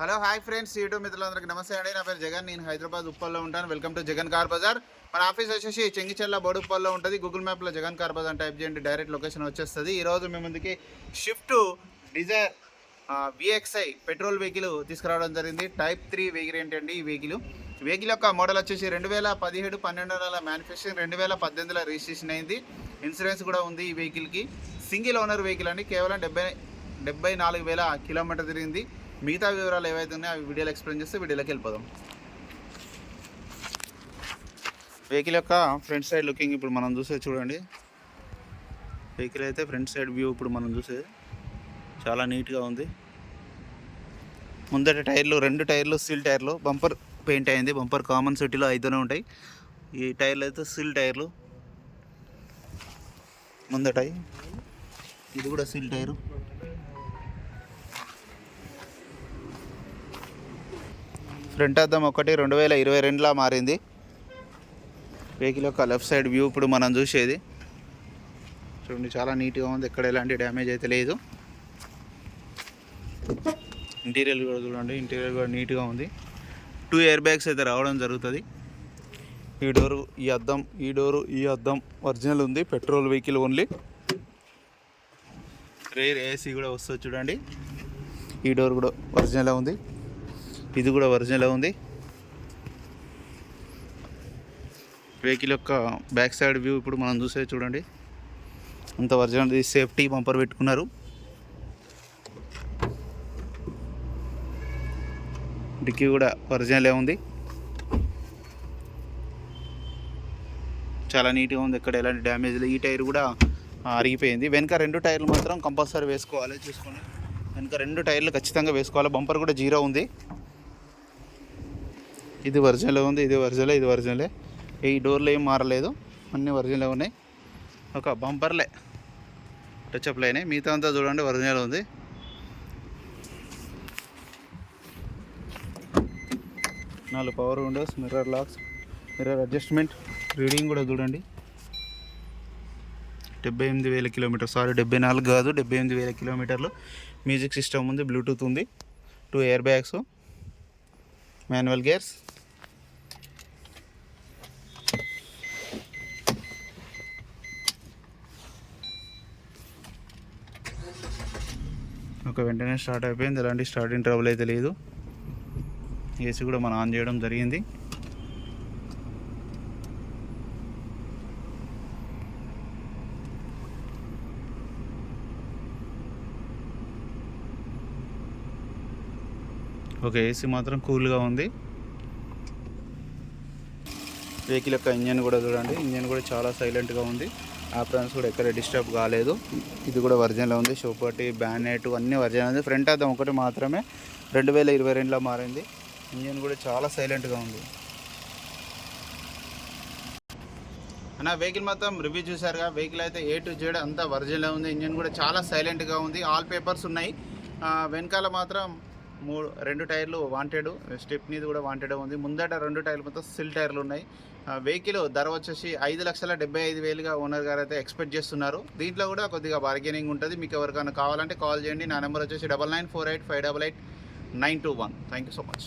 Hello hi friends, YouTube మిత్రులందరికీ నమస్తే అండి. నా పేరు జగన్. నేను హైదరాబాద్ ఉప్పల్లో ఉంటాను. Welcome to Jagan Car Bazar. మన ఆఫీస్ వచ్చేసి చెంగిచెర్ల బోడుప్పల్లో ఉంటుంది. గూగుల్ మ్యాప్లో జగన్ కార్ బజార్ టైప్ చేయండి, డైరెక్ట్ లొకేషన్ వచ్చేస్తుంది. ఈరోజు మీ ముందుకి Swift Dzire VXI petrol vehicle తీసుకురావడం జరిగింది. టైప్ 3 వేరియంట్ అండి. ఈ వెహికల్ యొక్క మోడల్ వచ్చేసి 2017 12 మ్యానుఫ్యాక్చరింగ్, 2018లో రిజిస్ట్రేషన్ అయింది. ఇన్సూరెన్స్ కూడా ఉంది ఈ వెహికల్కి. సింగిల్ ఓనర్ వెహికల్ అండి. కేవలం 74,000 కిలోమీటర్ తిరిగింది. మిగతా వివరాలు ఏవైతే ఉన్నాయో అవి వీడియోలో ఎక్స్ప్లెయిన్ చేస్తే వీడియోలోకి వెళ్ళిపోదాం. వెహికల్ యొక్క ఫ్రంట్ సైడ్ లుకింగ్ ఇప్పుడు మనం చూసేది చూడండి. వెహికల్ అయితే ఫ్రంట్ సైడ్ వ్యూ ఇప్పుడు మనం చూసేది చాలా నీట్గా ఉంది. ముందట టైర్లు 2 టైర్లు సీల్ టైర్లు. బంపర్ పెయింట్ అయింది. బంపర్ కామన్ సిటీలో 5 ఉంటాయి. ఈ టైర్లు అయితే సీల్ టైర్లు. ముందట ఇది కూడా సీల్ టైరు. ఫ్రంట్ అద్దం ఒకటి 2022లో మారింది. వెహికల్ యొక్క లెఫ్ట్ సైడ్ వ్యూ ఇప్పుడు మనం చూసేది చూడండి. చాలా నీట్గా ఉంది. ఎక్కడ ఎలాంటి డ్యామేజ్ అయితే లేదు. ఇంటీరియర్ కూడా చూడండి. ఇంటీరియర్ కూడా నీట్గా ఉంది. 2 ఎయిర్ బ్యాగ్స్ అయితే రావడం జరుగుతుంది. ఈ డోరు, ఈ అద్దం, ఈ డోరు, ఈ అద్దం ఒరిజినల్ ఉంది. Petrol vehicle only. Rare AC కూడా వస్తుంది చూడండి. ఈ డోర్ కూడా ఒరిజినల్ ఉంది. ఇది కూడా ఒరిజినల్ ఉంది. వెహికల్ యొక్క బ్యాక్ సైడ్ వ్యూ ఇప్పుడు మనం చూసే చూడండి. అంత ఒరిజినల్. సేఫ్టీ బంపర్ పెట్టుకున్నారు. డిక్కీ కూడా ఒరిజినలే ఉంది. చాలా నీట్గా ఉంది. ఎక్కడ ఎలాంటి డ్యామేజ్ లేదు. ఈ టైర్ కూడా అరిగిపోయింది. వెనక 2 టైర్లు మాత్రం కంపల్సరీ వేసుకోవాలి. చూసుకోండి, వెనక 2 టైర్లు ఖచ్చితంగా వేసుకోవాలి. బంపర్ కూడా 0 ఉంది. ఇది ఒరిజినల్ ఉంది. ఇది ఒరిజినలే, ఇది ఒరిజినలే. ఈ డోర్లు ఏం మారలేదు, అన్నీ ఒరిజినల్ ఉన్నాయి. ఒక బంపర్లే టచ్అప్లు అయినాయి. మిగతా అంతా చూడండి ఒరిజినల్ ఉంది. నాలుగు power Windows, mirror lakhs, mirror adjustment. Reading కూడా చూడండి. 78,000 కిలోమీటర్. సారీ, 74 కాదు, 78,000 కిలోమీటర్లు. మ్యూజిక్ సిస్టమ్ ఉంది, బ్లూటూత్ ఉంది, 2 ఎయిర్ బ్యాగ్స్, మాన్యువల్ గేర్స్. ఒక వెంటనే స్టార్ట్ అయిపోయింది. ఎలాంటి స్టార్టింగ్ ట్రబుల్ అయితే లేదు. ఏసీ కూడా మనం ఆన్ చేయడం జరిగింది. ఒక ఏసీ మాత్రం కూల్గా ఉంది. వెహికల్ యొక్క ఇంజన్ కూడా చూడండి. ఇంజన్ కూడా చాలా సైలెంట్గా ఉంది. ఆప్రాన్స్ కూడా ఎక్కడ డిస్టర్బ్ కాలేదు. ఇది కూడా ఒరిజినల్ ఉంది. షోపటి, బ్యానెట్ అన్నీ ఒరిజినల్ ఉంది. ఫ్రంట్ అద్దం ఒకటి మాత్రమే 2022లో మారింది. ఇంజన్ కూడా చాలా సైలెంట్గా ఉంది. అన్న వెహికల్ మొత్తం రివ్యూ చూసారుగా. వెహికల్ అయితే A to Z అంతా ఒరిజినల్ ఉంది. ఇంజన్ కూడా చాలా సైలెంట్గా ఉంది. ఆల్ పేపర్స్ ఉన్నాయి. వెనకాల మాత్రం 2 టైర్లు వాంటెడ్, స్టెప్నీది కూడా వాంటెడ్ ఉంది. ముందట 2 టైర్లు మొత్తం సిల్ టైర్లు ఉన్నాయి. వెహికల్ ధర వచ్చేసి 5,75,000గా ఓనర్ గారు అయితే ఎక్స్పెక్ట్ చేస్తున్నారు. దీంట్లో కూడా కొద్దిగా బార్గెనింగ్ ఉంటుంది. మీకు ఎవరికైనా కావాలంటే కాల్ చేయండి. నా నెంబర్ వచ్చేసి 9948588921. Thank you so much.